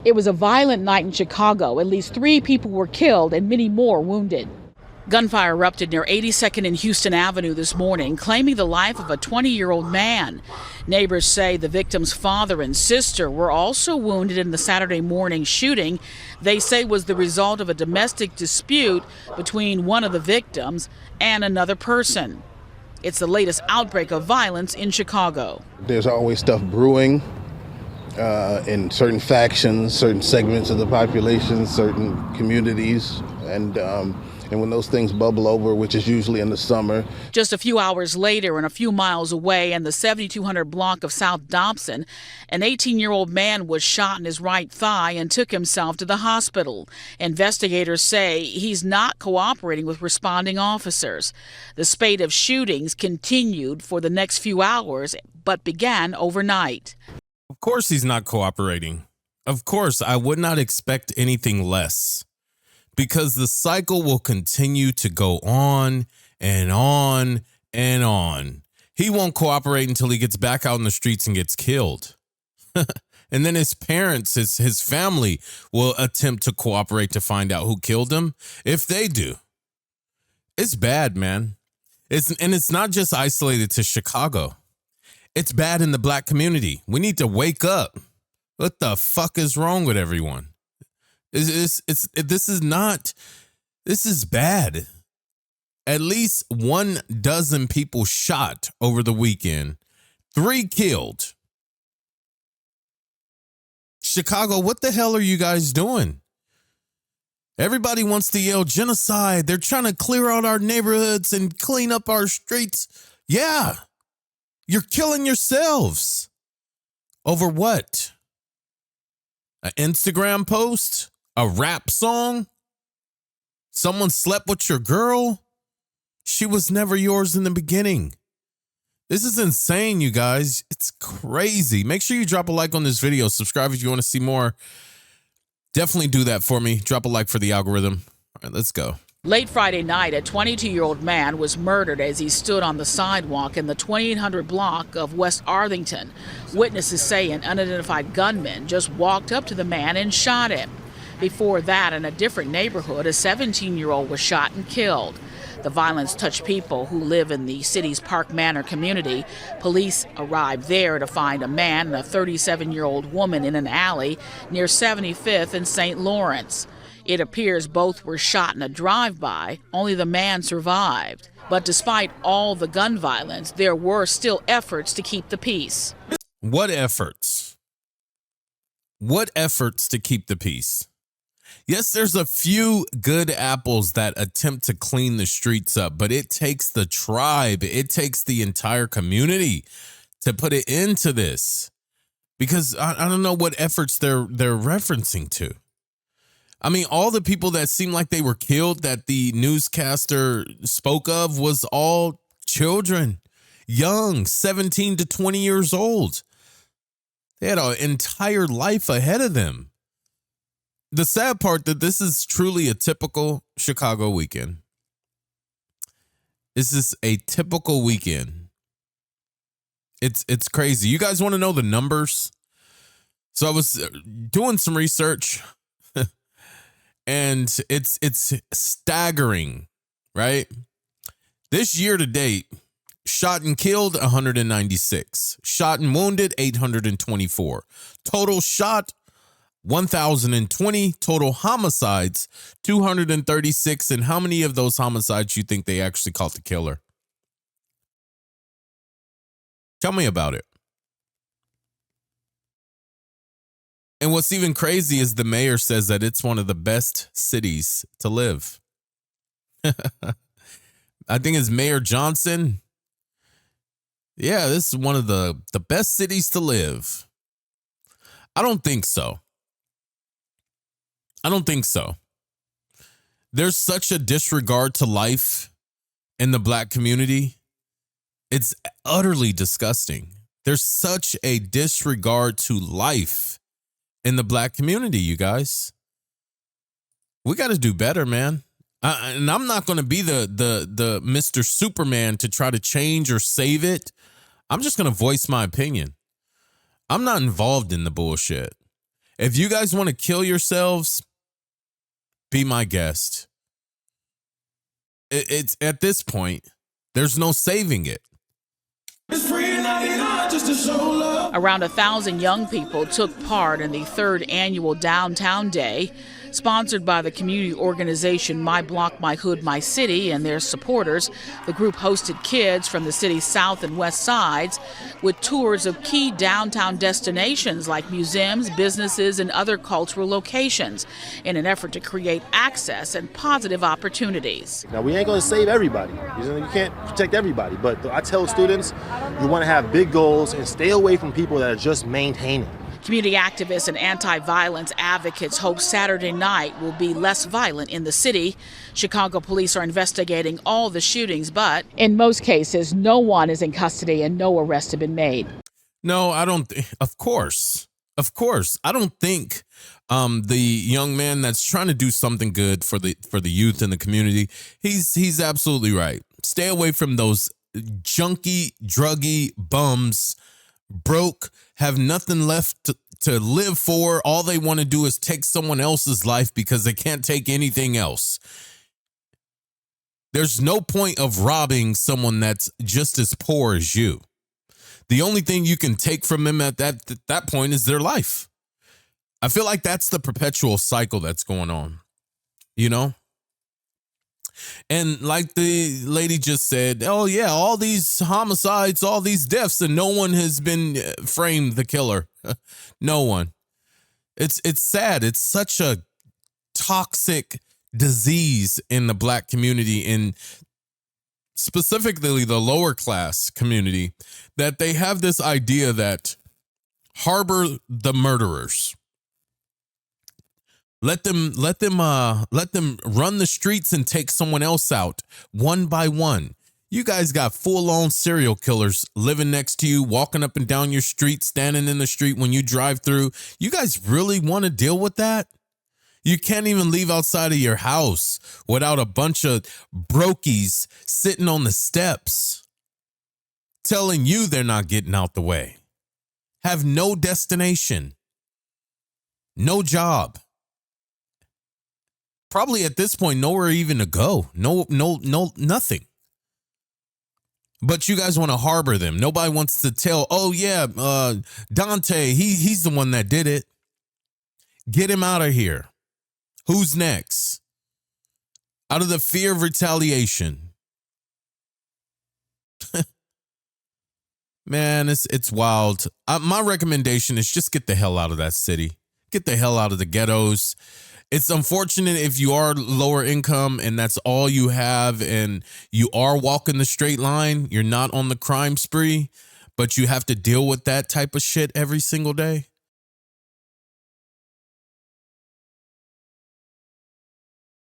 It was a violent night in Chicago. At least 3 people were killed and many more wounded. Gunfire erupted near 82nd and Houston Avenue this morning, claiming the life of a 20-year-old man. Neighbors say the victim's father and sister were also wounded in the Saturday morning shooting they say was the result of a domestic dispute between one of the victims and another person. It's the latest outbreak of violence in Chicago. There's always stuff brewing in certain factions, certain segments of the population, certain communities, and when those things bubble over, which is usually in the summer. Just a few hours later and a few miles away in the 7200 block of South Dobson, an 18-year-old man was shot in his right thigh and took himself to the hospital. Investigators say he's not cooperating with responding officers. The spate of shootings continued for the next few hours, but began overnight. Of course he's not cooperating. Of course, I would not expect anything less. Because the cycle will continue to go on and on and on. He won't cooperate until he gets back out in the streets and gets killed. And then his parents, his family will attempt to cooperate to find out who killed him. If they do, it's bad, man. It's not just isolated to Chicago. It's bad in the black community. We need to wake up. What the fuck is wrong with everyone? This is bad. At least 12 people shot over the weekend. 3 killed. Chicago, what the hell are you guys doing? Everybody wants to yell genocide. They're trying to clear out our neighborhoods and clean up our streets. Yeah. You're killing yourselves. Over what? An Instagram post? A rap song? Someone slept with your girl? She was never yours in the beginning. This is insane, you guys. It's crazy. Make sure you drop a like on this video. Subscribe if you want to see more. Definitely do that for me. Drop a like for the algorithm. All right, let's go. Late Friday night, a 22-year-old man was murdered as he stood on the sidewalk in the 2800 block of West Arlington. Witnesses say an unidentified gunman just walked up to the man and shot him. Before that, in a different neighborhood, a 17-year-old was shot and killed. The violence touched people who live in the city's Park Manor community. Police arrived there to find a man and a 37-year-old woman in an alley near 75th and St. Lawrence. It appears both were shot in a drive-by. Only the man survived. But despite all the gun violence, there were still efforts to keep the peace. What efforts? What efforts to keep the peace? Yes, there's a few good apples that attempt to clean the streets up, but it takes the tribe, it takes the entire community to put it into this. Because I don't know what efforts they're referencing to. I mean, all the people that seemed like they were killed that the newscaster spoke of was all children, young, 17 to 20 years old. They had an entire life ahead of them. The sad part that this is truly a typical Chicago weekend. This is a typical weekend. It's crazy. You guys want to know the numbers? So I was doing some research and it's staggering, right? This year to date, shot and killed 196, shot and wounded 824, total shot 1,020, total homicides 236. And how many of those homicides you think they actually caught the killer? Tell me about it. And what's even crazy is the mayor says that it's one of the best cities to live. I think it's Mayor Johnson. Yeah, this is one of the best cities to live. I don't think so. I don't think so. There's such a disregard to life in the black community. It's utterly disgusting. There's such a disregard to life in the black community, you guys. We got to do better, man. And I'm not going to be the Mr. Superman to try to change or save it. I'm just going to voice my opinion. I'm not involved in the bullshit. If you guys want to kill yourselves, be my guest. It's at this point, there's no saving it. It's free 99 just to show love. Around 1,000 young people took part in the 3rd annual Downtown Day, sponsored by the community organization My Block, My Hood, My City and their supporters. The group hosted kids from the city's south and west sides with tours of key downtown destinations like museums, businesses, and other cultural locations in an effort to create access and positive opportunities. Now, we ain't going to save everybody. You can't protect everybody. But I tell students, you want to have big goals and stay away from people that are just maintaining. Community activists and anti-violence advocates hope Saturday night will be less violent in the city. Chicago police are investigating all the shootings, but in most cases, no one is in custody and no arrests have been made. No, I don't. Of course. I don't think the young man that's trying to do something good for the youth in the community, he's absolutely right. Stay away from those junky, druggy bums, broke, have nothing left to live for. All they want to do is take someone else's life because they can't take anything else. There's no point of robbing someone that's just as poor as you. The only thing you can take from them at that point is their life. I feel like that's the perpetual cycle that's going on, you know? And like the lady just said, oh yeah, all these homicides, all these deaths, and no one has been framed the killer. No one. It's sad. It's such a toxic disease in the black community, and specifically the lower class community, that they have this idea that harbor the murderers. Let them run the streets and take someone else out one by one. You guys got full-on serial killers living next to you, walking up and down your street, standing in the street when you drive through. You guys really want to deal with that? You can't even leave outside of your house without a bunch of brokies sitting on the steps telling you they're not getting out the way. Have no destination, no job. Probably at this point, nowhere even to go. No, nothing. But you guys want to harbor them. Nobody wants to tell, oh yeah, Dante, he's the one that did it. Get him out of here. Who's next? Out of the fear of retaliation. Man, it's wild. My recommendation is just get the hell out of that city. Get the hell out of the ghettos. It's unfortunate if you are lower income and that's all you have and you are walking the straight line, you're not on the crime spree, but you have to deal with that type of shit every single day.